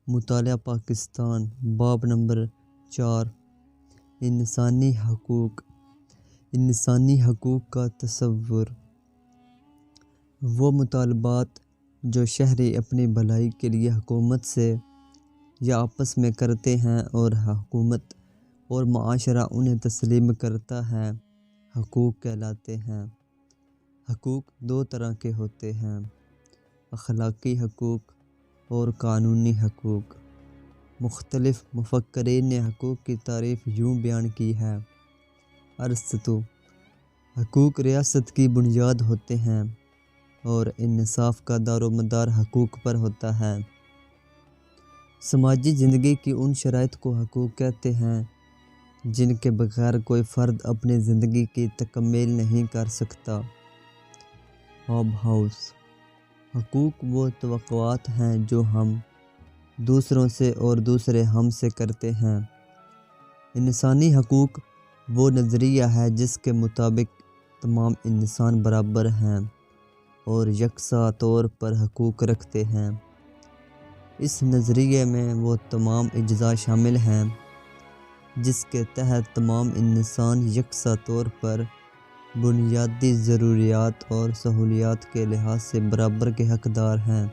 مطالعہ پاکستان باب نمبر 4 انسانی حقوق۔ انسانی حقوق کا تصور وہ مطالبات جو شہری اپنی بھلائی کے لیے حکومت سے یا آپس میں کرتے ہیں اور حکومت اور معاشرہ انہیں تسلیم کرتا ہے حقوق کہلاتے ہیں۔ حقوق دو طرح کے ہوتے ہیں: اخلاقی حقوق اور قانونی حقوق۔ مختلف مفکرین نے حقوق کی تعریف یوں بیان کی ہے: ارسطو: حقوق ریاست کی بنیاد ہوتے ہیں اور انصاف کا دار و مدار حقوق پر ہوتا ہے۔ سماجی زندگی کی ان شرائط کو حقوق کہتے ہیں جن کے بغیر کوئی فرد اپنی زندگی کی تکمیل نہیں کر سکتا۔ ہوب ہاؤس: حقوق وہ توقعات ہیں جو ہم دوسروں سے اور دوسرے ہم سے کرتے ہیں۔ انسانی حقوق وہ نظریہ ہے جس کے مطابق تمام انسان برابر ہیں اور یکساں طور پر حقوق رکھتے ہیں۔ اس نظریے میں وہ تمام اجزاء شامل ہیں جس کے تحت تمام انسان یکساں طور پر بنیادی ضروریات اور سہولیات کے لحاظ سے برابر کے حقدار ہیں۔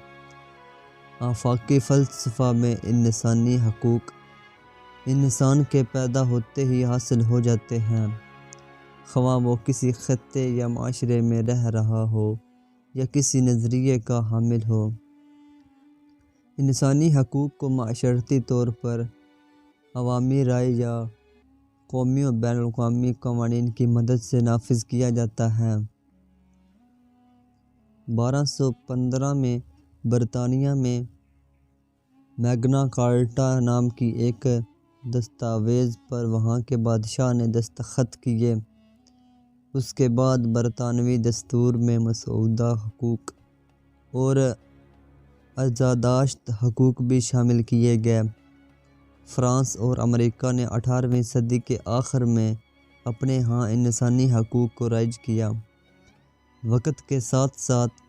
آفاقی فلسفہ میں انسانی حقوق انسان کے پیدا ہوتے ہی حاصل ہو جاتے ہیں، خواہ وہ کسی خطے یا معاشرے میں رہ رہا ہو یا کسی نظریے کا حامل ہو۔ انسانی حقوق کو معاشرتی طور پر عوامی رائے یا قومی و بین الاقوامی قوانین کی مدد سے نافذ کیا جاتا ہے۔ 1215 میں برطانیہ میں میگنا کارٹا نام کی ایک دستاویز پر وہاں کے بادشاہ نے دستخط کیے۔ اس کے بعد برطانوی دستور میں مسودہ حقوق اور عزاداشت حقوق بھی شامل کیے گئے۔ فرانس اور امریکہ نے 18ویں صدی کے آخر میں اپنے ہاں انسانی حقوق کو رائج کیا۔ وقت کے ساتھ ساتھ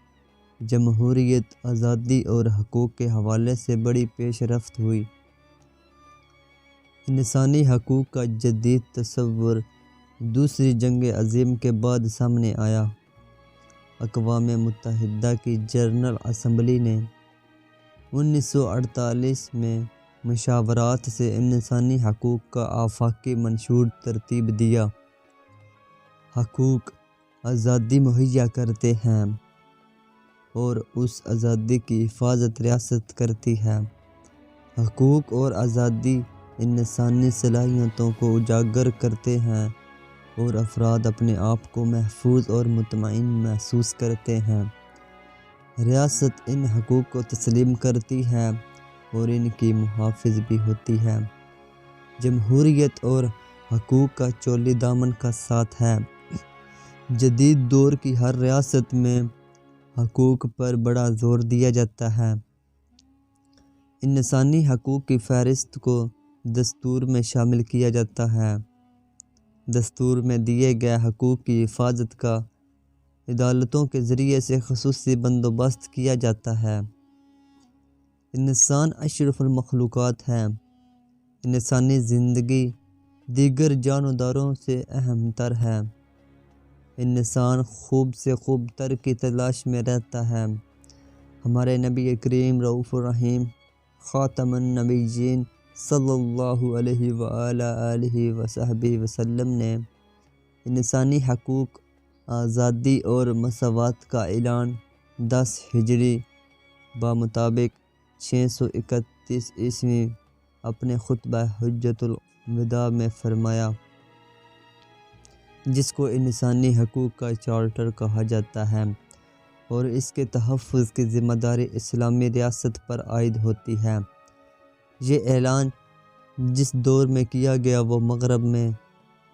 جمہوریت، آزادی اور حقوق کے حوالے سے بڑی پیش رفت ہوئی۔ انسانی حقوق کا جدید تصور دوسری جنگ عظیم کے بعد سامنے آیا۔ اقوام متحدہ کی جنرل اسمبلی نے 1948 میں مشاورات سے انسانی حقوق کا آفاقی منشور ترتیب دیا۔ حقوق آزادی مہیا کرتے ہیں اور اس آزادی کی حفاظت ریاست کرتی ہے۔ حقوق اور آزادی انسانی صلاحیتوں کو اجاگر کرتے ہیں اور افراد اپنے آپ کو محفوظ اور مطمئن محسوس کرتے ہیں۔ ریاست ان حقوق کو تسلیم کرتی ہے اور ان کی محافظ بھی ہوتی ہے۔ جمہوریت اور حقوق کا چولی دامن کا ساتھ ہے۔ جدید دور کی ہر ریاست میں حقوق پر بڑا زور دیا جاتا ہے۔ انسانی حقوق کی فہرست کو دستور میں شامل کیا جاتا ہے۔ دستور میں دیے گئے حقوق کی حفاظت کا عدالتوں کے ذریعے سے خصوصی بندوبست کیا جاتا ہے۔ انسان اشرف المخلوقات ہے۔ انسانی زندگی دیگر جانداروں سے اہم تر ہے۔ انسان خوب سے خوب تر کی تلاش میں رہتا ہے۔ ہمارے نبی کریم رؤوف الرحیم خاتم النبیین صلی اللہ علیہ وآلہ آلہ وصحبہ وسلم نے انسانی حقوق، آزادی اور مساوات کا اعلان 10 ہجری بمطابق 631 عیسوی اپنے خطبہ حجۃ الوداع میں فرمایا، جس کو انسانی حقوق کا چارٹر کہا جاتا ہے اور اس کے تحفظ کی ذمہ داری اسلامی ریاست پر عائد ہوتی ہے۔ یہ اعلان جس دور میں کیا گیا وہ مغرب میں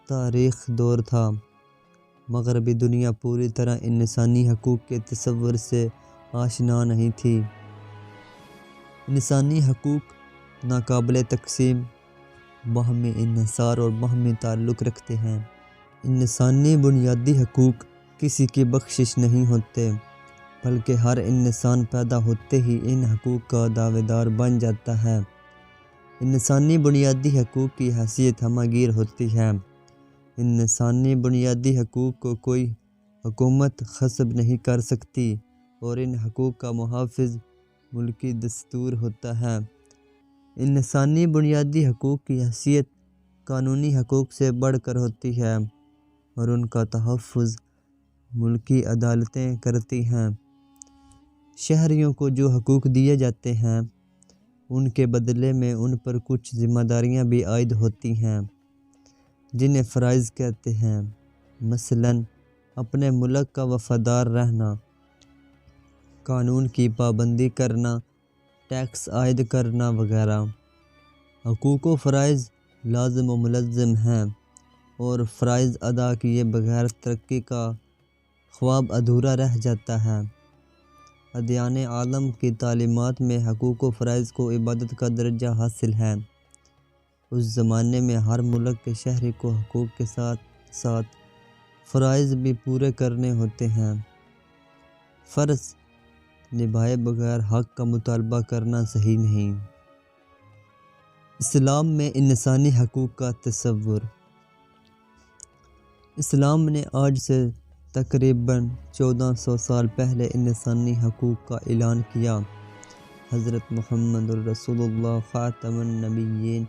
تاریخ دور تھا۔ مغربی دنیا پوری طرح انسانی حقوق کے تصور سے آشنا نہیں تھی۔ انسانی حقوق ناقابل تقسیم، باہمی انحصار اور باہمی تعلق رکھتے ہیں۔ انسانی بنیادی حقوق کسی کی بخشش نہیں ہوتے۔ بلکہ ہر انسان پیدا ہوتے ہی ان حقوق کا دعوے دار بن جاتا ہے۔ انسانی بنیادی حقوق کی حیثیت ہمہ گیر ہوتی ہے۔ انسانی بنیادی حقوق کو کوئی حکومت غصب نہیں کر سکتی اور ان حقوق کا محافظ ملکی دستور ہوتا ہے۔ انسانی بنیادی حقوق کی حیثیت قانونی حقوق سے بڑھ کر ہوتی ہے اور ان کا تحفظ ملکی عدالتیں کرتی ہیں۔ شہریوں کو جو حقوق دیے جاتے ہیں ان کے بدلے میں ان پر کچھ ذمہ داریاں بھی عائد ہوتی ہیں جنہیں فرائض کہتے ہیں، مثلاً اپنے ملک کا وفادار رہنا، قانون کی پابندی کرنا، ٹیکس عائد کرنا وغیرہ۔ حقوق و فرائض لازم و ملزم ہیں اور فرائض ادا کیے بغیر ترقی کا خواب ادھورا رہ جاتا ہے۔ ادیان عالم کی تعلیمات میں حقوق و فرائض کو عبادت کا درجہ حاصل ہے۔ اس زمانے میں ہر ملک کے شہری کو حقوق کے ساتھ ساتھ فرائض بھی پورے کرنے ہوتے ہیں۔ فرض نبھائے بغیر حق کا مطالبہ کرنا صحیح نہیں۔ اسلام میں انسانی حقوق کا تصور۔ اسلام نے آج سے تقریباً 1400 سال پہلے انسانی حقوق کا اعلان کیا۔ حضرت محمد الرسول اللہ خاتم النبیین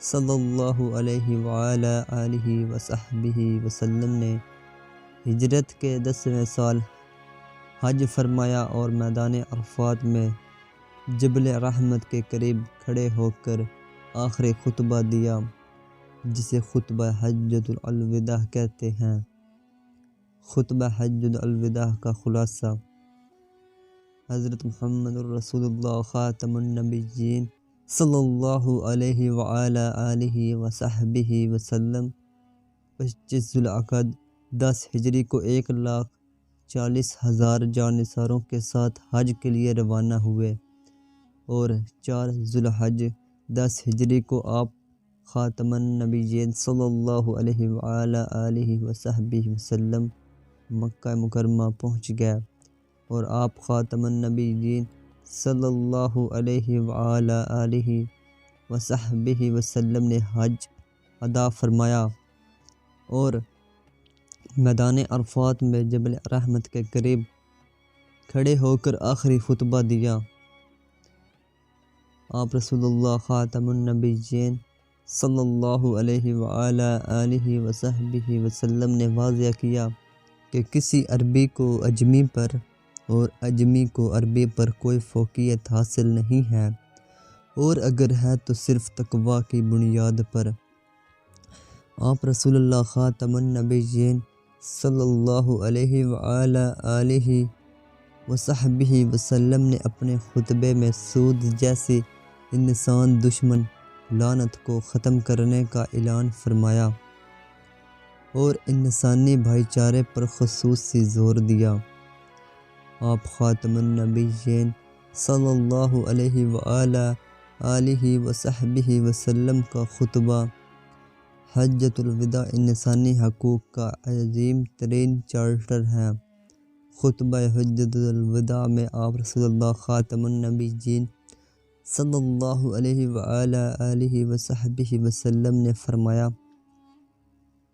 صلی اللہ علیہ وعلی آلہ وصحبہ وسلم نے ہجرت کے 10ویں سال حج فرمایا اور میدان عرفات میں جبل رحمت کے قریب کھڑے ہو کر آخری خطبہ دیا، جسے خطبہ حجۃ الوداع کہتے ہیں۔ خطبہ حجۃ الوداع کا خلاصہ: حضرت محمد الرسول اللہ خاتم النبیین صلی اللہ علیہ وعلی آلہ وصحبہ وسلم 25 ذوالقعدہ 10 ہجری کو 1,40,000 جانثاروں کے ساتھ حج کے لیے روانہ ہوئے اور 4 ذوالحج 10 ہجری کو آپ خاتم النبیین صلی اللہ علیہ وعلی آلہ وصحبہ وسلم مکہ مکرمہ پہنچ گئے اور آپ خاتم النبیین صلی اللہ علیہ وعلی آلہ وصحبہ وسلم نے حج ادا فرمایا اور میدان عرفات میں جبل رحمت کے قریب کھڑے ہو کر آخری خطبہ دیا۔ آپ رسول اللہ خاتم النبیین صلی اللہ علیہ وعلی آلہ وصحبہ وسلم نے واضح کیا کہ کسی عربی کو اجمی پر اور اجمی کو عربی پر کوئی فوقیت حاصل نہیں ہے، اور اگر ہے تو صرف تقویٰ کی بنیاد پر۔ آپ رسول اللہ خاتم النبیین صلی اللہ علیہ وعلی آلہ وصحبہ وسلم نے اپنے خطبے میں سود جیسی انسان دشمن لعنت کو ختم کرنے کا اعلان فرمایا اور انسانی بھائی چارے پر خصوصی زور دیا۔ آپ خاتم النبیین صلی اللہ علیہ وعلی آلہ وصحبہ وسلم کا خطبہ حجۃ الوداع انسانی حقوق کا عظیم ترین چارٹر ہے۔ خطبہ حجۃ الوداع میں آپ رسول اللہ خاتم النبیین صلی اللہ علیہ وعلی آلہ وصحبہ وسلم نے فرمایا: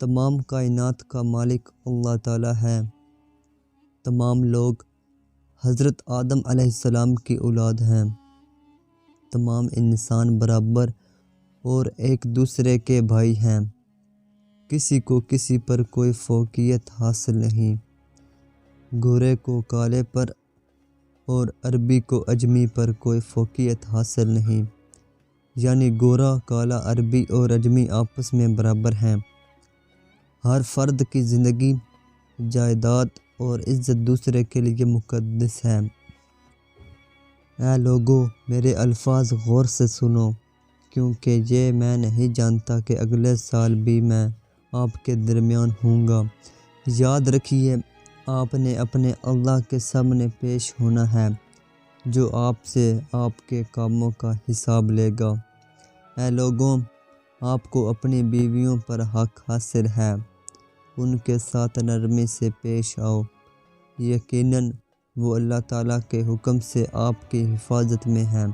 تمام کائنات کا مالک اللہ تعالیٰ ہے۔ تمام لوگ حضرت آدم علیہ السلام کی اولاد ہیں۔ تمام انسان برابر اور ایک دوسرے کے بھائی ہیں۔ کسی کو کسی پر کوئی فوقیت حاصل نہیں۔ گورے کو کالے پر اور عربی کو اجمی پر کوئی فوقیت حاصل نہیں، یعنی گورا، کالا، عربی اور اجمی آپس میں برابر ہیں۔ ہر فرد کی زندگی، جائیداد اور عزت دوسرے کے لیے مقدس ہے۔ اے لوگو، میرے الفاظ غور سے سنو، کیونکہ یہ میں نہیں جانتا کہ اگلے سال بھی میں آپ کے درمیان ہوں گا۔ یاد رکھیے، آپ نے اپنے اللہ کے سامنے پیش ہونا ہے، جو آپ سے آپ کے کاموں کا حساب لے گا۔ اے لوگوں، آپ کو اپنی بیویوں پر حق حاصل ہے، ان کے ساتھ نرمی سے پیش آؤ۔ یقیناً وہ اللہ تعالیٰ کے حکم سے آپ کی حفاظت میں ہیں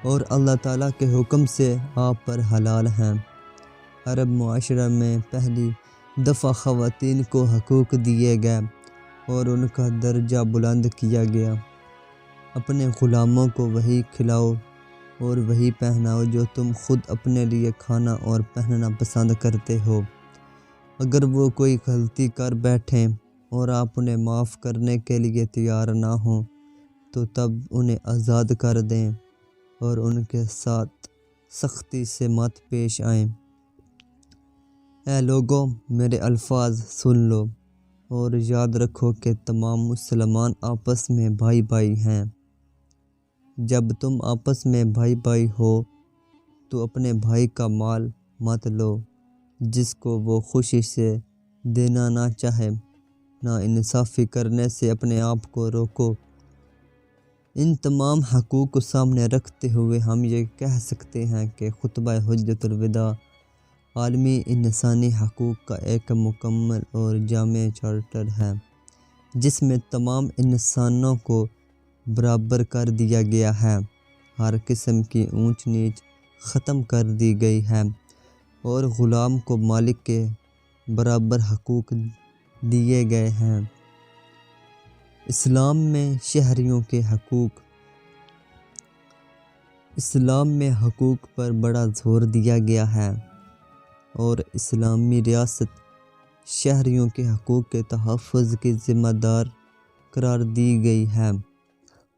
اور اللہ تعالیٰ کے حکم سے آپ پر حلال ہیں۔ عرب معاشرہ میں پہلی دفعہ خواتین کو حقوق دیے گئے اور ان کا درجہ بلند کیا گیا۔ اپنے غلاموں کو وہی کھلاؤ اور وہی پہناؤ جو تم خود اپنے لیے کھانا اور پہننا پسند کرتے ہو۔ اگر وہ کوئی غلطی کر بیٹھیں اور آپ انہیں معاف کرنے کے لیے تیار نہ ہوں تو تب انہیں آزاد کر دیں اور ان کے ساتھ سختی سے مت پیش آئیں۔ اے لوگو، میرے الفاظ سن لو اور یاد رکھو کہ تمام مسلمان آپس میں بھائی بھائی ہیں۔ جب تم آپس میں بھائی بھائی ہو تو اپنے بھائی کا مال مت لو جس کو وہ خوشی سے دینا نہ چاہے، ناانصافی کرنے سے اپنے آپ کو روکو۔ ان تمام حقوق کو سامنے رکھتے ہوئے ہم یہ کہہ سکتے ہیں کہ خطبہ حجۃ الوداع عالمی انسانی حقوق کا ایک مکمل اور جامع چارٹر ہے جس میں تمام انسانوں کو برابر کر دیا گیا ہے، ہر قسم کی اونچ نیچ ختم کر دی گئی ہے اور غلام کو مالک کے برابر حقوق دیے گئے ہیں۔ اسلام میں شہریوں کے حقوق۔ اسلام میں حقوق پر بڑا زور دیا گیا ہے اور اسلامی ریاست شہریوں کے حقوق کے تحفظ کی ذمہ دار قرار دی گئی ہے۔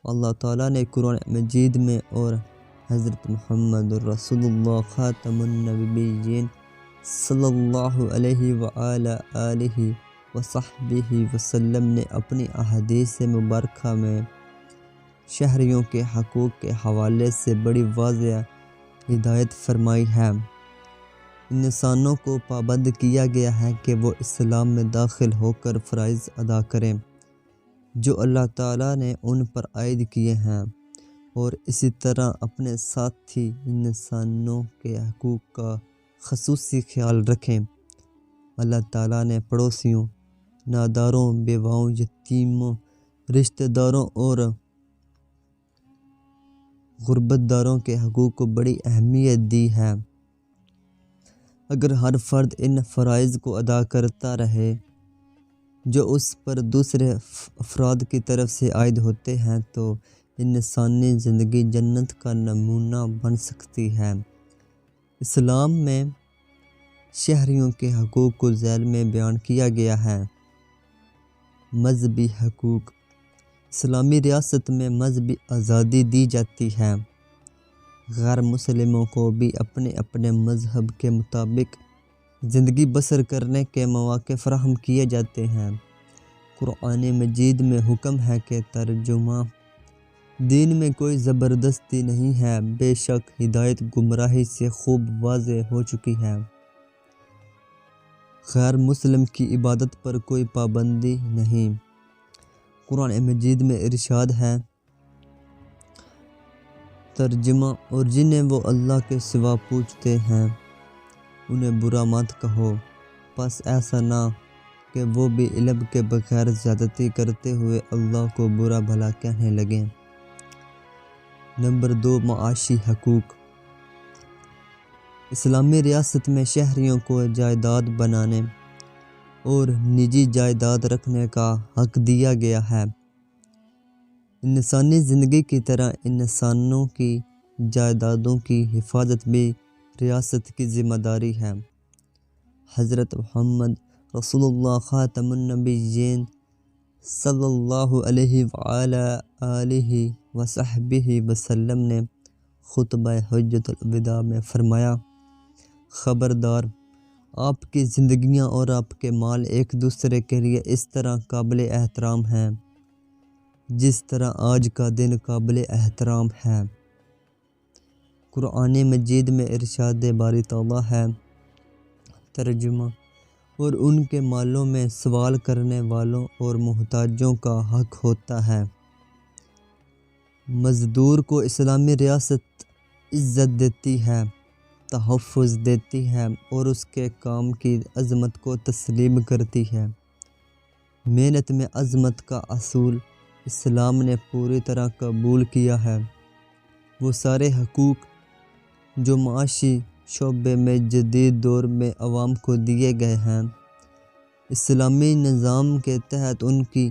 اللہ تعالیٰ نے قرآن مجید میں اور حضرت محمد رسول اللہ خاتم النبیین صلی اللہ علیہ وآلہ وصحبہ وسلم نے اپنی احادیث مبارکہ میں شہریوں کے حقوق کے حوالے سے بڑی واضح ہدایت فرمائی ہے۔ انسانوں کو پابند کیا گیا ہے کہ وہ اسلام میں داخل ہو کر فرائض ادا کریں جو اللہ تعالیٰ نے ان پر عائد کیے ہیں اور اسی طرح اپنے ساتھی انسانوں کے حقوق کا خصوصی خیال رکھیں۔ اللہ تعالیٰ نے پڑوسیوں، ناداروں، بیواؤں، یتیموں، رشتہ داروں اور غربت داروں کے حقوق کو بڑی اہمیت دی ہے۔ اگر ہر فرد ان فرائض کو ادا کرتا رہے جو اس پر دوسرے افراد کی طرف سے عائد ہوتے ہیں تو انسانی زندگی جنت کا نمونہ بن سکتی ہے۔ اسلام میں شہریوں کے حقوق کو ذیل میں بیان کیا گیا ہے۔ مذہبی حقوق۔ اسلامی ریاست میں مذہبی آزادی دی جاتی ہے۔ غیر مسلموں کو بھی اپنے اپنے مذہب کے مطابق زندگی بسر کرنے کے مواقع فراہم کیے جاتے ہیں۔ قرآن مجید میں حکم ہے کہ ترجمہ دین میں کوئی زبردستی نہیں ہے، بے شک ہدایت گمراہی سے خوب واضح ہو چکی ہے۔ غیر مسلم کی عبادت پر کوئی پابندی نہیں۔ قرآن مجید میں ارشاد ہے، ترجمہ اور جنہیں وہ اللہ کے سوا پوجتے ہیں انہیں برا مت کہو، پس ایسا نہ کہ وہ بھی علم کے بغیر زیادتی کرتے ہوئے اللہ کو برا بھلا کہنے لگیں۔ نمبر 2، معاشی حقوق۔ اسلامی ریاست میں شہریوں کو جائیداد بنانے اور نجی جائیداد رکھنے کا حق دیا گیا ہے۔ انسانی زندگی کی طرح انسانوں کی جائیدادوں کی حفاظت بھی ریاست کی ذمہ داری ہے۔ حضرت محمد رسول اللہ خاتم النبیین صلی اللہ علیہ وآلہ وصحبہ وسلم نے خطبہ حجۃ الوداع میں فرمایا، خبردار، آپ کی زندگیاں اور آپ کے مال ایک دوسرے کے لیے اس طرح قابل احترام ہیں جس طرح آج کا دن قابل احترام ہے۔ قرآن مجید میں ارشاد باری تعالیٰ ہے، ترجمہ اور ان کے مالوں میں سوال کرنے والوں اور محتاجوں کا حق ہوتا ہے۔ مزدور کو اسلامی ریاست عزت دیتی ہے، تحفظ دیتی ہے اور اس کے کام کی عظمت کو تسلیم کرتی ہے۔ محنت میں عظمت کا اصول اسلام نے پوری طرح قبول کیا ہے، وہ سارے حقوق جو معاشی شعبے میں جدید دور میں عوام کو دیے گئے ہیں، اسلامی نظام کے تحت ان کی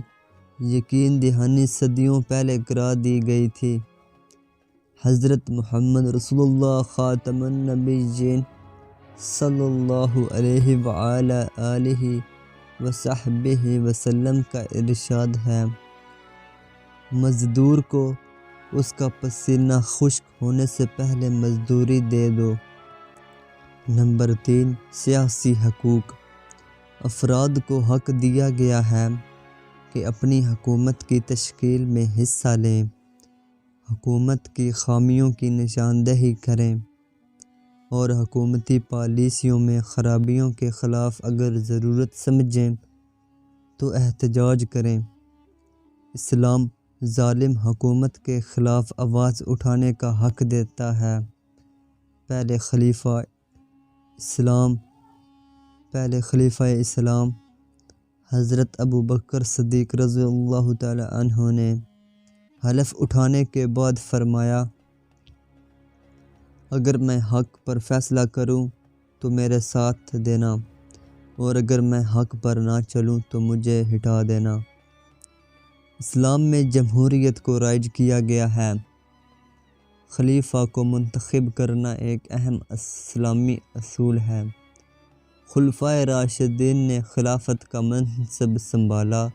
یقین دہانی صدیوں پہلے کرا دی گئی تھی۔ حضرت محمد رسول اللہ خاتم النبیین صلی اللہ علیہ وآلہ آلہ وصحبہ وسلم کا ارشاد ہے، مزدور کو اس کا پسینہ خشک ہونے سے پہلے مزدوری دے دو۔ نمبر 3، سیاسی حقوق۔ افراد کو حق دیا گیا ہے کہ اپنی حکومت کی تشکیل میں حصہ لیں، حکومت کی خامیوں کی نشاندہی کریں اور حکومتی پالیسیوں میں خرابیوں کے خلاف اگر ضرورت سمجھیں تو احتجاج کریں۔ اسلام ظالم حکومت کے خلاف آواز اٹھانے کا حق دیتا ہے۔ پہلے خلیفہ اسلام حضرت ابوبکر صدیق رضی اللہ تعالی عنہ نے حلف اٹھانے کے بعد فرمایا، اگر میں حق پر فیصلہ کروں تو میرے ساتھ دینا، اور اگر میں حق پر نہ چلوں تو مجھے ہٹا دینا۔ اسلام میں جمہوریت کو رائج کیا گیا ہے۔ خلیفہ کو منتخب کرنا ایک اہم اسلامی اصول ہے۔ خلفائے راشدین نے خلافت کا منصب سنبھالا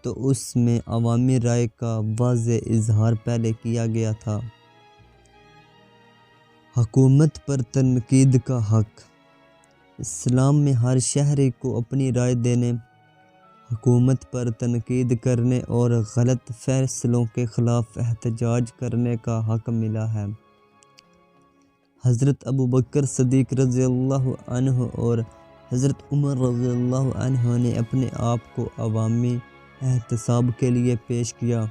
تو اس میں عوامی رائے کا واضح اظہار پہلے کیا گیا تھا۔ حکومت پر تنقید کا حق۔ اسلام میں ہر شہری کو اپنی رائے دینے، حکومت پر تنقید کرنے اور غلط فیصلوں کے خلاف احتجاج کرنے کا حق ملا ہے۔ حضرت ابوبکر صدیق رضی اللہ عنہ اور حضرت عمر رضی اللہ عنہ نے اپنے آپ کو عوامی احتساب کے لیے پیش کیا۔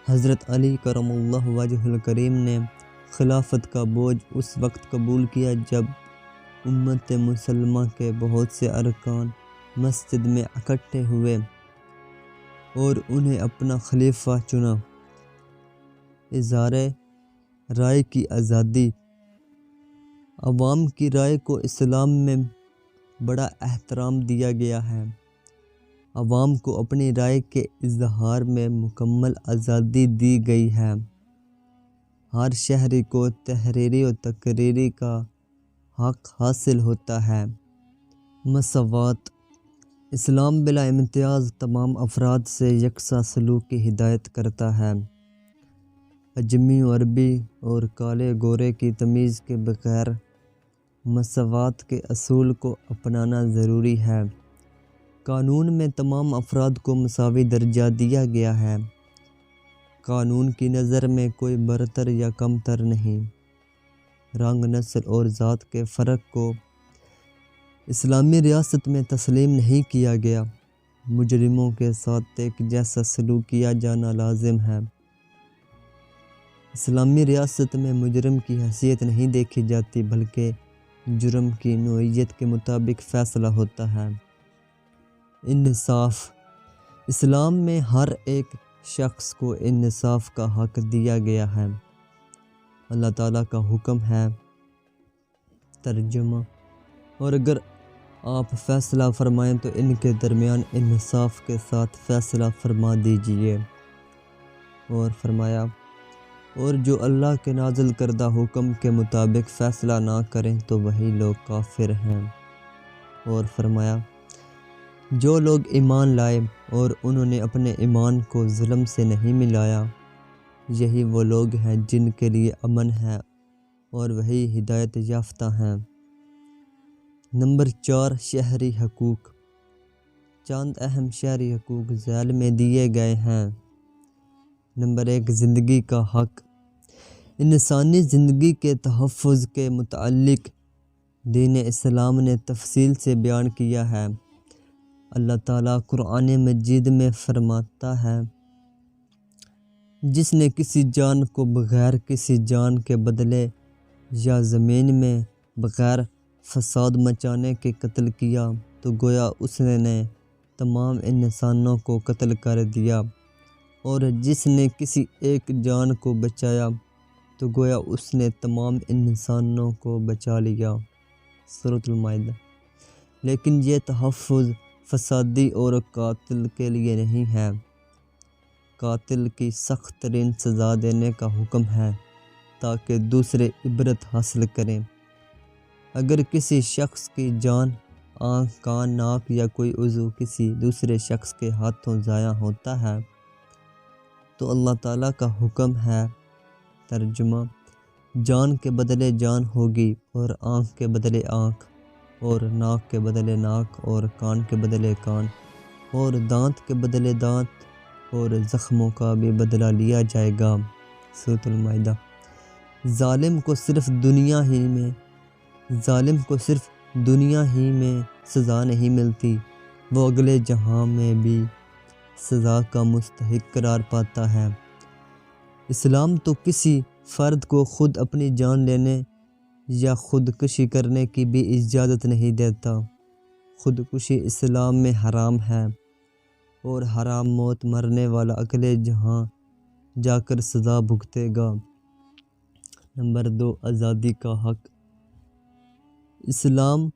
حضرت علی کرم اللہ وجہ الکریم نے خلافت کا بوجھ اس وقت قبول کیا جب امت مسلمہ کے بہت سے ارکان مسجد میں اکٹھے ہوئے اور انہیں اپنا خلیفہ چنا۔ اظہار رائے کی آزادی۔ عوام کی رائے کو اسلام میں بڑا احترام دیا گیا ہے۔ عوام کو اپنی رائے کے اظہار میں مکمل آزادی دی گئی ہے۔ ہر شہری کو تحریری و تقریری کا حق حاصل ہوتا ہے۔ مساوات۔ اسلام بلا امتیاز تمام افراد سے یکساں سلوک کی ہدایت کرتا ہے۔ اجمی و عربی اور کالے گورے کی تمیز کے بغیر مساوات کے اصول کو اپنانا ضروری ہے۔ قانون میں تمام افراد کو مساوی درجہ دیا گیا ہے۔ قانون کی نظر میں کوئی برتر یا کمتر نہیں۔ رنگ، نسل اور ذات کے فرق کو اسلامی ریاست میں تسلیم نہیں کیا گیا۔ مجرموں کے ساتھ ایک جیسا سلوک کیا جانا لازم ہے۔ اسلامی ریاست میں مجرم کی حیثیت نہیں دیکھی جاتی بلکہ جرم کی نوعیت کے مطابق فیصلہ ہوتا ہے۔ انصاف۔ اسلام میں ہر ایک شخص کو انصاف کا حق دیا گیا ہے۔ اللہ تعالیٰ کا حکم ہے۔ ترجمہ: اور اگر آپ فیصلہ فرمائیں تو ان کے درمیان انصاف کے ساتھ فیصلہ فرما دیجیے۔ اور فرمایا، اور جو اللہ کے نازل کردہ حکم کے مطابق فیصلہ نہ کریں تو وہی لوگ کافر ہیں۔ اور فرمایا، جو لوگ ایمان لائے اور انہوں نے اپنے ایمان کو ظلم سے نہیں ملایا، یہی وہ لوگ ہیں جن کے لیے امن ہے اور وہی ہدایت یافتہ ہیں۔ نمبر 4، شہری حقوق۔ چند اہم شہری حقوق ذیل میں دیے گئے ہیں۔ نمبر 1، زندگی کا حق۔ انسانی زندگی کے تحفظ کے متعلق دین اسلام نے تفصیل سے بیان کیا ہے۔ اللہ تعالیٰ قرآن مجید میں فرماتا ہے، جس نے کسی جان کو بغیر کسی جان کے بدلے یا زمین میں بغیر فساد مچانے کے قتل کیا تو گویا اس نے تمام انسانوں کو قتل کر دیا، اور جس نے کسی ایک جان کو بچایا تو گویا اس نے تمام انسانوں کو بچا لیا۔ سورۃ المائدہ۔ لیکن یہ تحفظ فسادی اور قاتل کے لیے نہیں ہے۔ قاتل کی سخت ترین سزا دینے کا حکم ہے تاکہ دوسرے عبرت حاصل کریں۔ اگر کسی شخص کی جان، آنکھ، کان، ناک یا کوئی عضو کسی دوسرے شخص کے ہاتھوں ضائع ہوتا ہے تو اللہ تعالیٰ کا حکم ہے، ترجمہ: جان کے بدلے جان ہوگی، اور آنکھ کے بدلے آنکھ، اور ناک کے بدلے ناک، اور کان کے بدلے کان، اور دانت کے بدلے دانت، اور زخموں کا بھی بدلہ لیا جائے گا۔ سورۃ المائدہ۔ ظالم کو صرف دنیا ہی میں سزا نہیں ملتی، وہ اگلے جہاں میں بھی سزا کا مستحق قرار پاتا ہے۔ اسلام تو کسی فرد کو خود اپنی جان لینے یا خودکشی کرنے کی بھی اجازت نہیں دیتا۔ خودکشی اسلام میں حرام ہے، اور حرام موت مرنے والا اگلے جہاں جا کر سزا بھگتے گا۔ نمبر 2، آزادی کا حق۔ اسلام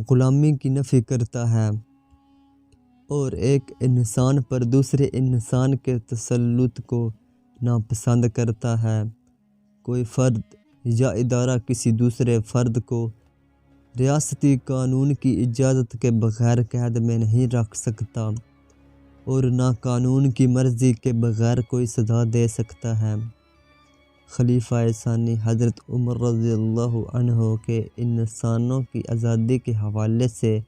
غلامی کی نفی کرتا ہے اور ایک انسان پر دوسرے انسان کے تسلط کو ناپسند کرتا ہے۔ کوئی فرد یا ادارہ کسی دوسرے فرد کو ریاستی قانون کی اجازت کے بغیر قید میں نہیں رکھ سکتا، اور نہ قانون کی مرضی کے بغیر کوئی سزا دے سکتا ہے۔ خلیفہ ثانی حضرت عمر رضی اللہ عنہ کے انسانوں کی آزادی کے حوالے سے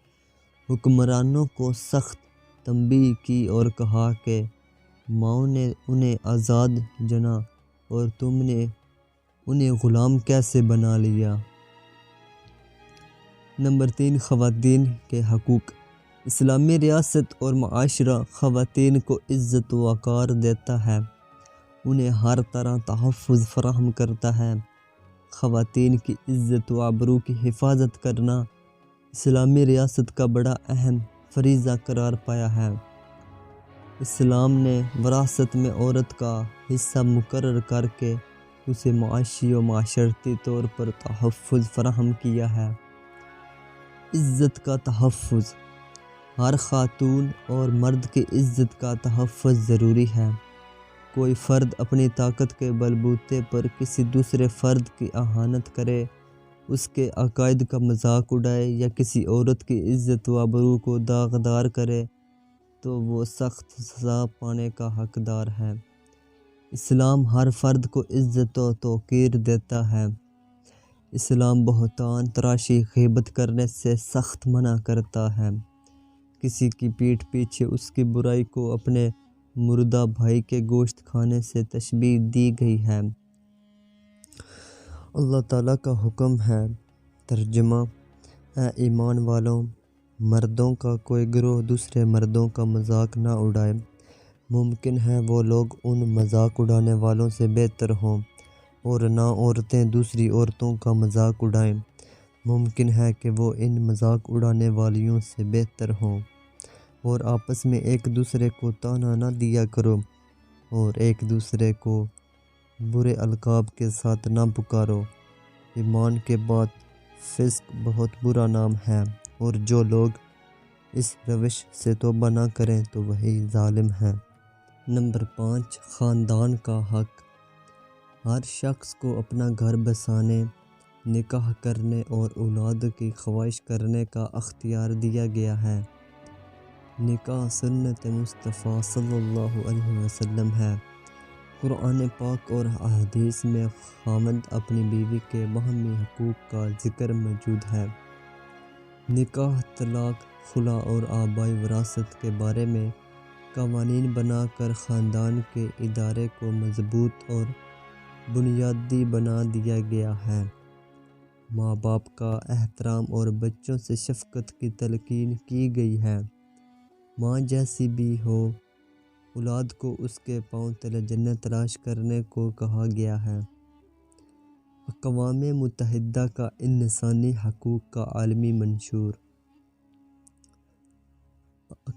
حکمرانوں کو سخت تنبیہ کی اور کہا کہ ماؤں نے انہیں آزاد جنا اور تم نے انہیں غلام کیسے بنا لیا۔ نمبر 3، خواتین کے حقوق۔ اسلامی ریاست اور معاشرہ خواتین کو عزت و وقار دیتا ہے، انہیں ہر طرح تحفظ فراہم کرتا ہے۔ خواتین کی عزت و آبرو کی حفاظت کرنا اسلامی ریاست کا بڑا اہم فریضہ قرار پایا ہے۔ اسلام نے وراثت میں عورت کا حصہ مقرر کر کے اسے معاشی و معاشرتی طور پر تحفظ فراہم کیا ہے۔ عزت کا تحفظ۔ ہر خاتون اور مرد کی عزت کا تحفظ ضروری ہے۔ کوئی فرد اپنی طاقت کے بلبوتے پر کسی دوسرے فرد کی اہانت کرے، اس کے عقائد کا مذاق اڑائے یا کسی عورت کی عزت و آبرو کو داغدار کرے تو وہ سخت سزا پانے کا حقدار ہے۔ اسلام ہر فرد کو عزت و توقیر دیتا ہے۔ اسلام بہتان تراشی، غیبت کرنے سے سخت منع کرتا ہے۔ کسی کی پیٹھ پیچھے اس کی برائی کو اپنے مردہ بھائی کے گوشت کھانے سے تشبیہ دی گئی ہے۔ اللہ تعالیٰ کا حکم ہے، ترجمہ: اے ایمان والو، مردوں کا کوئی گروہ دوسرے مردوں کا مذاق نہ اڑائے۔ ممکن ہے وہ لوگ ان مذاق اڑانے والوں سے بہتر ہوں، اور نہ عورتیں دوسری عورتوں کا مذاق اڑائیں۔ ممکن ہے کہ وہ ان مذاق اڑانے والیوں سے بہتر ہوں، اور آپس میں ایک دوسرے کو طعنہ نہ دیا کرو، اور ایک دوسرے کو برے القاب کے ساتھ نہ پکارو۔ ایمان کے بعد فسق بہت برا نام ہے، اور جو لوگ اس روش سے توبہ نہ کریں تو وہی ظالم ہیں۔ نمبر 5، خاندان کا حق۔ ہر شخص کو اپنا گھر بسانے، نکاح کرنے اور اولاد کی خواہش کرنے کا اختیار دیا گیا ہے۔ نکاح سنت مصطفیٰ صلی اللہ علیہ وسلم ہے۔ قرآن پاک اور احادیث میں خاوند اپنی بیوی کے باہمی حقوق کا ذکر موجود ہے۔ نکاح، طلاق، خلا اور آبائی وراثت کے بارے میں قوانین بنا کر خاندان کے ادارے کو مضبوط اور بنیادی بنا دیا گیا ہے۔ ماں باپ کا احترام اور بچوں سے شفقت کی تلقین کی گئی ہے۔ ماں جیسی بھی ہو، اولاد کو اس کے پاؤں تلے جنت تلاش کرنے کو کہا گیا ہے۔ اقوام متحدہ کا انسانی حقوق کا عالمی منشور۔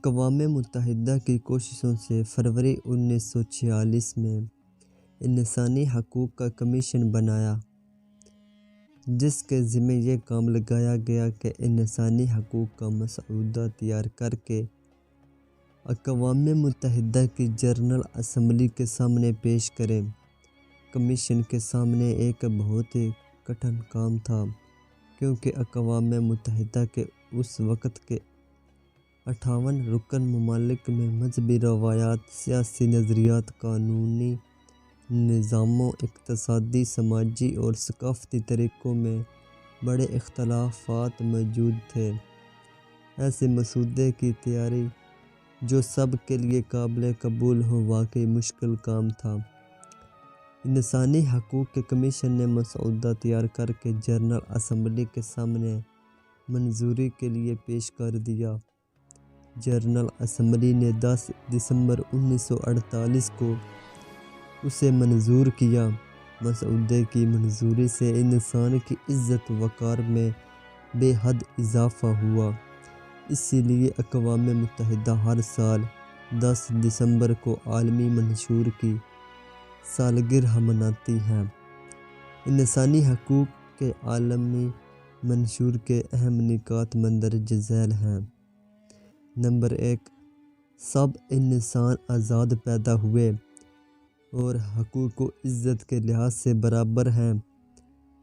اقوام متحدہ کی کوششوں سے فروری 1946 میں انسانی حقوق کا کمیشن بنایا، جس کے ذمہ یہ کام لگایا گیا کہ انسانی حقوق کا مسودہ تیار کر کے اقوام متحدہ کی جنرل اسمبلی کے سامنے پیش کریں۔ کمیشن کے سامنے ایک بہت ہی کٹھن کام تھا، کیونکہ اقوام متحدہ کے اس وقت کے 58 رکن ممالک میں مذہبی روایات، سیاسی نظریات، قانونی نظاموں، اقتصادی، سماجی اور ثقافتی طریقوں میں بڑے اختلافات موجود تھے۔ ایسے مسودے کی تیاری جو سب کے لیے قابل قبول ہو واقعی مشکل کام تھا۔ انسانی حقوق کے کمیشن نے مسودہ تیار کر کے جنرل اسمبلی کے سامنے منظوری کے لیے پیش کر دیا۔ جنرل اسمبلی نے 10 دسمبر 1948 کو اسے منظور کیا۔ مسودے کی منظوری سے انسان کی عزت وقار میں بے حد اضافہ ہوا۔ اسی لیے اقوام متحدہ ہر سال 10 دسمبر کو عالمی منشور کی سالگرہ مناتی ہے۔ انسانی حقوق کے عالمی منشور کے اہم نکات مندرجہ ذیل ہیں۔ نمبر 1، سب انسان آزاد پیدا ہوئے اور حقوق و عزت کے لحاظ سے برابر ہیں،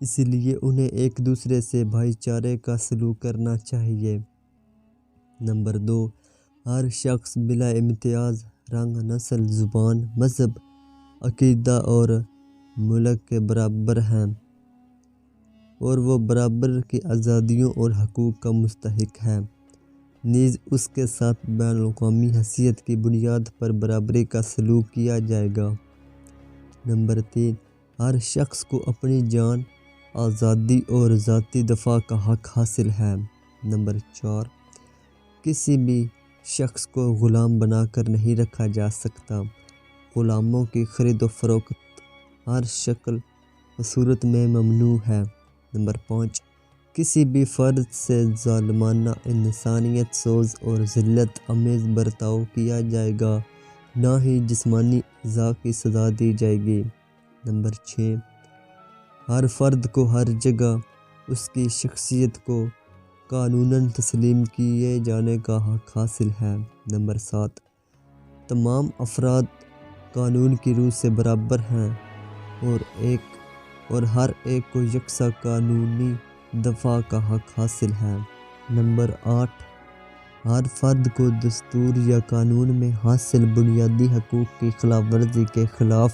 اس لیے انہیں ایک دوسرے سے بھائی چارے کا سلوک کرنا چاہیے۔ نمبر 2، ہر شخص بلا امتیاز رنگ، نسل، زبان، مذہب، عقیدہ اور ملک کے برابر ہیں اور وہ برابر کی آزادیوں اور حقوق کا مستحق ہے۔ نیز اس کے ساتھ بین الاقوامی حیثیت کی بنیاد پر برابری کا سلوک کیا جائے گا۔ نمبر 3، ہر شخص کو اپنی جان، آزادی اور ذاتی دفاع کا حق حاصل ہے۔ نمبر 4، کسی بھی شخص کو غلام بنا کر نہیں رکھا جا سکتا۔ غلاموں کی خرید و فروخت ہر شکل و صورت میں ممنوع ہے۔ نمبر 5، کسی بھی فرد سے ظالمانہ، انسانیت سوز اور ذلت آمیز برتاؤ کیا جائے گا، نہ ہی جسمانی ایذا کی سزا دی جائے گی۔ نمبر 6، ہر فرد کو ہر جگہ اس کی شخصیت کو قانوناً تسلیم کیے جانے کا حق حاصل ہے۔ نمبر 7، تمام افراد قانون کی روح سے برابر ہیں اور ہر ایک کو یکساں قانونی دفاع کا حق حاصل ہے۔ نمبر 8، ہر فرد کو دستور یا قانون میں حاصل بنیادی حقوق کی خلاف ورزی کے خلاف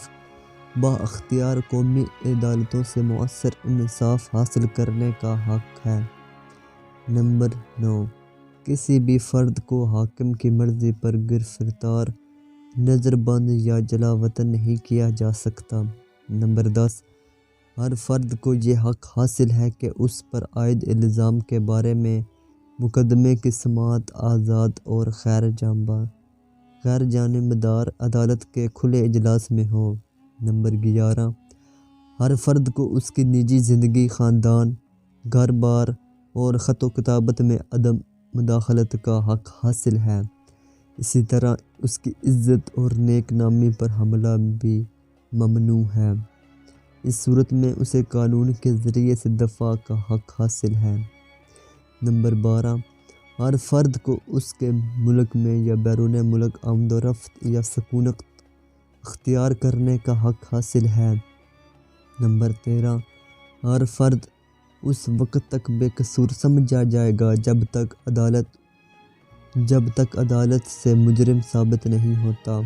بااختیار قومی عدالتوں سے مؤثر انصاف حاصل کرنے کا حق ہے۔ نمبر 9، کسی بھی فرد کو حاکم کی مرضی پر گرفتار، نظر بند یا جلا وطن نہیں کیا جا سکتا۔ نمبر 10، ہر فرد کو یہ حق حاصل ہے کہ اس پر عائد الزام کے بارے میں مقدمے کی سماعت آزاد اور غیر جانبدار عدالت کے کھلے اجلاس میں ہو۔ نمبر 11، ہر فرد کو اس کی نجی زندگی، خاندان، گھر بار اور خط و کتابت میں عدم مداخلت کا حق حاصل ہے۔ اسی طرح اس کی عزت اور نیک نامی پر حملہ بھی ممنوع ہے۔ اس صورت میں اسے قانون کے ذریعے سے دفاع کا حق حاصل ہے۔ نمبر 12، ہر فرد کو اس کے ملک میں یا بیرون ملک آمد و رفت یا سکونت اختیار کرنے کا حق حاصل ہے۔ نمبر 13، ہر فرد اس وقت تک بے قصور سمجھا جائے گا جب تک عدالت سے مجرم ثابت نہیں ہوتا۔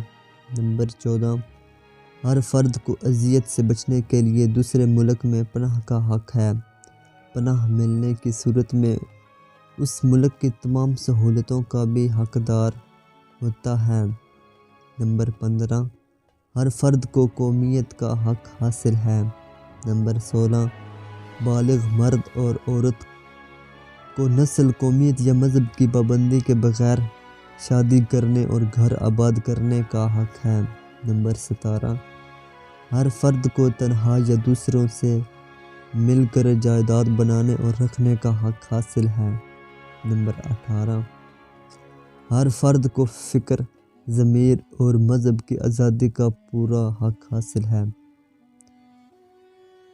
نمبر 14، ہر فرد کو اذیت سے بچنے کے لیے دوسرے ملک میں پناہ کا حق ہے۔ پناہ ملنے کی صورت میں اس ملک کی تمام سہولتوں کا بھی حقدار ہوتا ہے۔ نمبر 15، ہر فرد کو قومیت کا حق حاصل ہے۔ نمبر 16، بالغ مرد اور عورت کو نسل، قومیت یا مذہب کی پابندی کے بغیر شادی کرنے اور گھر آباد کرنے کا حق ہے۔ نمبر 17، ہر فرد کو تنہا یا دوسروں سے مل کر جائیداد بنانے اور رکھنے کا حق حاصل ہے۔ نمبر 18، ہر فرد کو فکر، ضمیر اور مذہب کی آزادی کا پورا حق حاصل ہے۔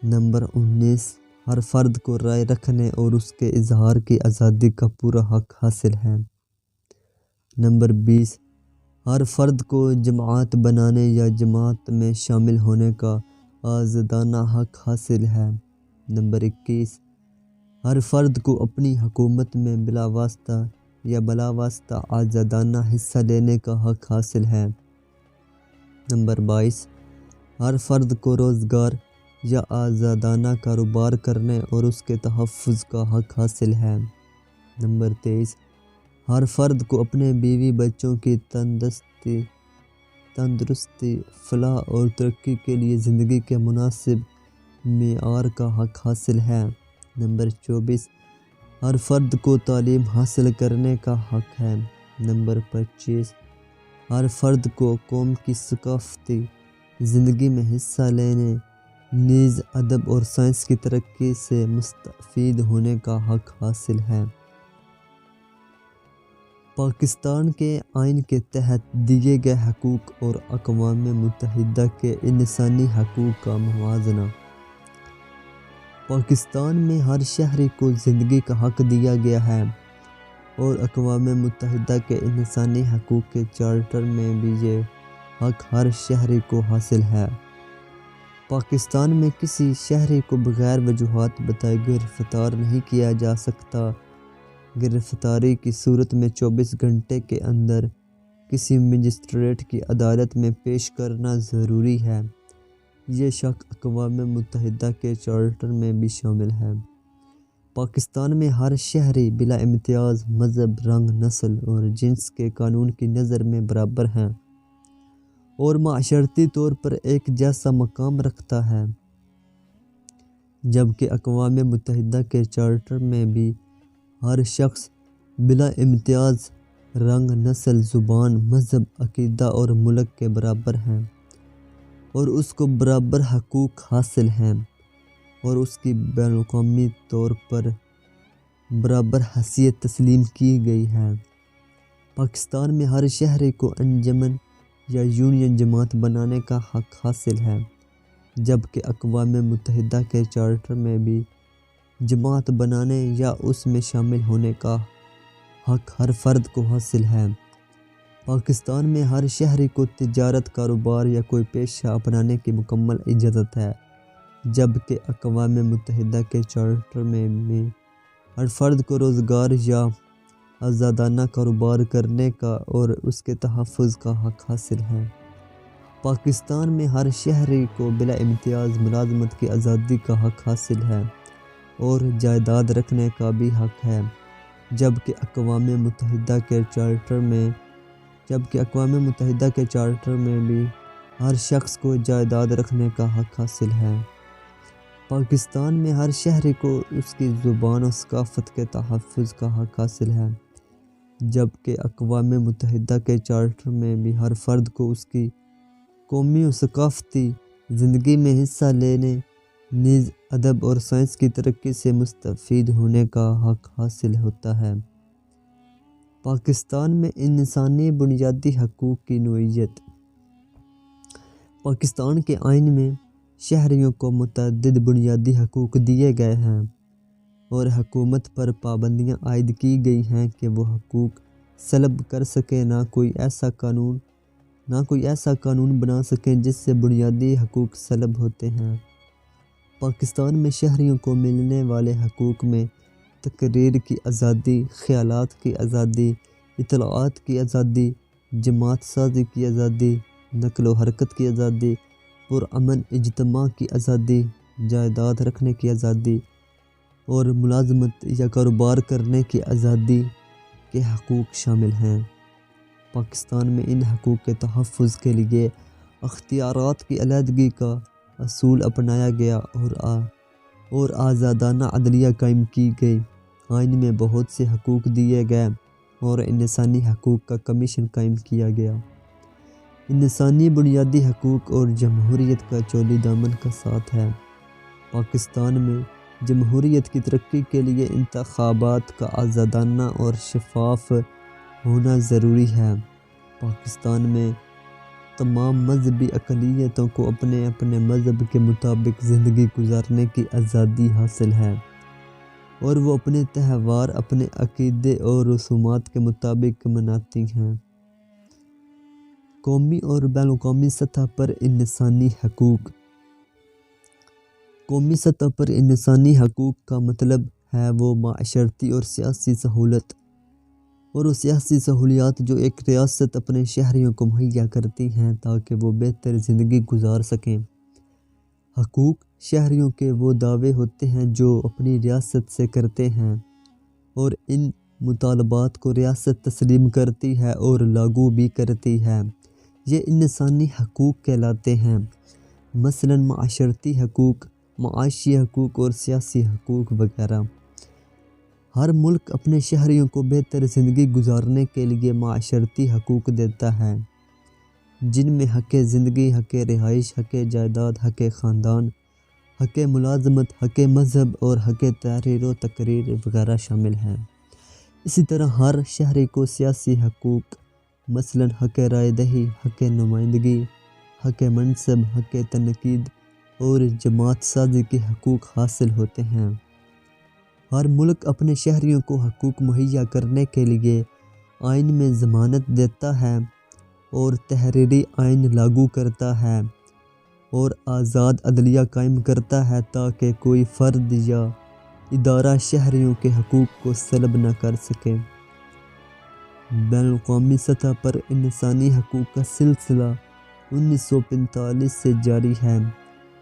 نمبر 19، ہر فرد کو رائے رکھنے اور اس کے اظہار کی آزادی کا پورا حق حاصل ہے۔ نمبر 20، ہر فرد کو جماعت بنانے یا جماعت میں شامل ہونے کا آزادانہ حق حاصل ہے۔ نمبر 21، ہر فرد کو اپنی حکومت میں بلا واسطہ یا بلا واسطہ آزادانہ حصہ لینے کا حق حاصل ہے۔ نمبر 22، ہر فرد کو روزگار یا آزادانہ کاروبار کرنے اور اس کے تحفظ کا حق حاصل ہے۔ نمبر 23، ہر فرد کو اپنے بیوی بچوں کی تندرستی، فلاح اور ترقی کے لیے زندگی کے مناسب معیار کا حق حاصل ہے۔ نمبر 24، ہر فرد کو تعلیم حاصل کرنے کا حق ہے۔ نمبر 25، ہر فرد کو قوم کی ثقافتی زندگی میں حصہ لینے، نیز ادب اور سائنس کی ترقی سے مستفید ہونے کا حق حاصل ہے۔ پاکستان کے آئین کے تحت دیے گئے حقوق اور اقوام متحدہ کے انسانی حقوق کا موازنہ۔ پاکستان میں ہر شہری کو زندگی کا حق دیا گیا ہے اور اقوام متحدہ کے انسانی حقوق کے چارٹر میں بھی یہ حق ہر شہری کو حاصل ہے۔ پاکستان میں کسی شہری کو بغیر وجوہات بتائے گرفتار نہیں کیا جا سکتا۔ گرفتاری کی صورت میں 24 گھنٹے کے اندر کسی مجسٹریٹ کی عدالت میں پیش کرنا ضروری ہے۔ یہ شق اقوام متحدہ کے چارٹر میں بھی شامل ہے۔ پاکستان میں ہر شہری بلا امتیاز مذہب، رنگ، نسل اور جنس کے قانون کی نظر میں برابر ہیں اور معاشرتی طور پر ایک جیسا مقام رکھتا ہے، جبکہ اقوام متحدہ کے چارٹر میں بھی ہر شخص بلا امتیاز رنگ، نسل، زبان، مذہب، عقیدہ اور ملک کے برابر ہیں اور اس کو برابر حقوق حاصل ہیں اور اس کی بین الاقوامی طور پر برابر حیثیت تسلیم کی گئی ہے۔ پاکستان میں ہر شہری کو انجمن یا یونین جماعت بنانے کا حق حاصل ہے، جبکہ اقوام متحدہ کے چارٹر میں بھی جماعت بنانے یا اس میں شامل ہونے کا حق ہر فرد کو حاصل ہے۔ پاکستان میں ہر شہری کو تجارت، کاروبار یا کوئی پیشہ اپنانے کی مکمل اجازت ہے، جبکہ اقوام متحدہ کے چارٹر میں ہر فرد کو روزگار یا آزادانہ کاروبار کرنے کا اور اس کے تحفظ کا حق حاصل ہے۔ پاکستان میں ہر شہری کو بلا امتیاز ملازمت کی آزادی کا حق حاصل ہے اور جائیداد رکھنے کا بھی حق ہے، جبکہ اقوام متحدہ کے چارٹر میں بھی ہر شخص کو جائیداد رکھنے کا حق حاصل ہے۔ پاکستان میں ہر شہری کو اس کی زبان و ثقافت کے تحفظ کا حق حاصل ہے، جبکہ اقوام متحدہ کے چارٹر میں بھی ہر فرد کو اس کی قومی و ثقافتی زندگی میں حصہ لینے، نیز ادب اور سائنس کی ترقی سے مستفید ہونے کا حق حاصل ہوتا ہے۔ پاکستان میں انسانی بنیادی حقوق کی نوعیت۔ پاکستان کے آئین میں شہریوں کو متعدد بنیادی حقوق دیے گئے ہیں اور حکومت پر پابندیاں عائد کی گئی ہیں کہ وہ حقوق سلب کر سکے۔ نہ کوئی ایسا قانون بنا سکے جس سے بنیادی حقوق سلب ہوتے ہیں۔ پاکستان میں شہریوں کو ملنے والے حقوق میں تقریر کی آزادی، خیالات کی آزادی، اطلاعات کی آزادی، جماعت سازی کی آزادی، نقل و حرکت کی آزادی، پرامن اجتماع کی آزادی، جائیداد رکھنے کی آزادی اور ملازمت یا کاروبار کرنے کی آزادی کے حقوق شامل ہیں۔ پاکستان میں ان حقوق کے تحفظ کے لیے اختیارات کی علیحدگی کا اصول اپنایا گیا اور آزادانہ عدلیہ قائم کی گئی۔ آئین میں بہت سے حقوق دیے گئے اور انسانی حقوق کا کمیشن قائم کیا گیا۔ انسانی بنیادی حقوق اور جمہوریت کا چولی دامن کا ساتھ ہے۔ پاکستان میں جمہوریت کی ترقی کے لیے انتخابات کا آزادانہ اور شفاف ہونا ضروری ہے۔ پاکستان میں تمام مذہبی اقلیتوں کو اپنے اپنے مذہب کے مطابق زندگی گزارنے کی آزادی حاصل ہے اور وہ اپنے تہوار اپنے عقیدے اور رسومات کے مطابق مناتی ہیں۔ قومی اور بین الاقوامی سطح پر انسانی حقوق۔ قومی سطح پر انسانی حقوق کا مطلب ہے وہ معاشرتی اور سیاسی سہولت اور سیاسی سہولیات جو ایک ریاست اپنے شہریوں کو مہیا کرتی ہیں تاکہ وہ بہتر زندگی گزار سکیں۔ حقوق شہریوں کے وہ دعوے ہوتے ہیں جو اپنی ریاست سے کرتے ہیں اور ان مطالبات کو ریاست تسلیم کرتی ہے اور لاگو بھی کرتی ہے۔ یہ انسانی حقوق کہلاتے ہیں، مثلاً معاشرتی حقوق، معاشی حقوق اور سیاسی حقوق وغیرہ۔ ہر ملک اپنے شہریوں کو بہتر زندگی گزارنے کے لیے معاشرتی حقوق دیتا ہے، جن میں حق زندگی، حق رہائش، حق جائیداد، حق خاندان، حق ملازمت، حق مذہب اور حق تحریر و تقریر وغیرہ شامل ہیں۔ اسی طرح ہر شہری کو سیاسی حقوق، مثلاً حق رائے دہی، حق نمائندگی، حق منصب، حق تنقید اور جماعت سازی کے حقوق حاصل ہوتے ہیں۔ ہر ملک اپنے شہریوں کو حقوق مہیا کرنے کے لیے آئین میں ضمانت دیتا ہے اور تحریری آئین لاگو کرتا ہے اور آزاد عدلیہ قائم کرتا ہے تاکہ کوئی فرد یا ادارہ شہریوں کے حقوق کو سلب نہ کر سکے۔ بین الاقوامی سطح پر انسانی حقوق کا سلسلہ 1945 سے جاری ہے،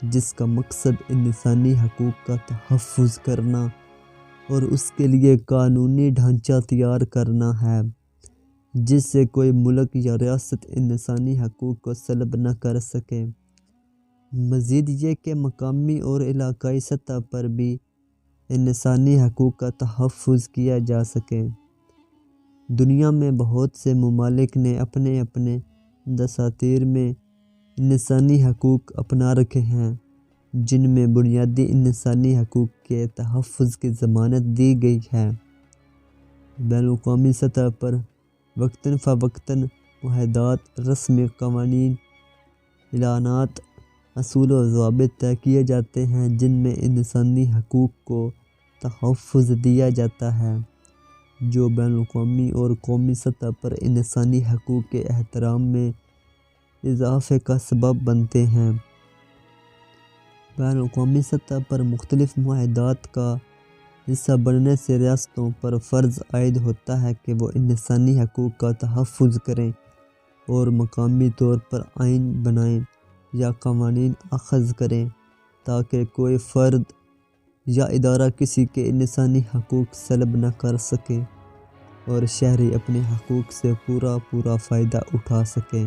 جس کا مقصد انسانی حقوق کا تحفظ کرنا اور اس کے لیے قانونی ڈھانچہ تیار کرنا ہے جس سے کوئی ملک یا ریاست انسانی حقوق کو سلب نہ کر سکے۔ مزید یہ کہ مقامی اور علاقائی سطح پر بھی انسانی حقوق کا تحفظ کیا جا سکے۔ دنیا میں بہت سے ممالک نے اپنے اپنے دساتیر میں انسانی حقوق اپنا رکھے ہیں، جن میں بنیادی انسانی حقوق کے تحفظ کی ضمانت دی گئی ہے۔ بین الاقوامی سطح پر وقتاً فوقتاً معاہدات، رسمی قوانین، اعلانات، اصول و ضوابط طے کیے جاتے ہیں جن میں انسانی حقوق کو تحفظ دیا جاتا ہے، جو بین الاقوامی اور قومی سطح پر انسانی حقوق کے احترام میں اضافے کا سبب بنتے ہیں۔ بین الاقوامی سطح پر مختلف معاہدات کا حصہ بننے سے ریاستوں پر فرض عائد ہوتا ہے کہ وہ انسانی حقوق کا تحفظ کریں اور مقامی طور پر آئین بنائیں یا قوانین اخذ کریں تاکہ کوئی فرد یا ادارہ کسی کے انسانی حقوق سلب نہ کر سکے اور شہری اپنے حقوق سے پورا فائدہ اٹھا سکیں۔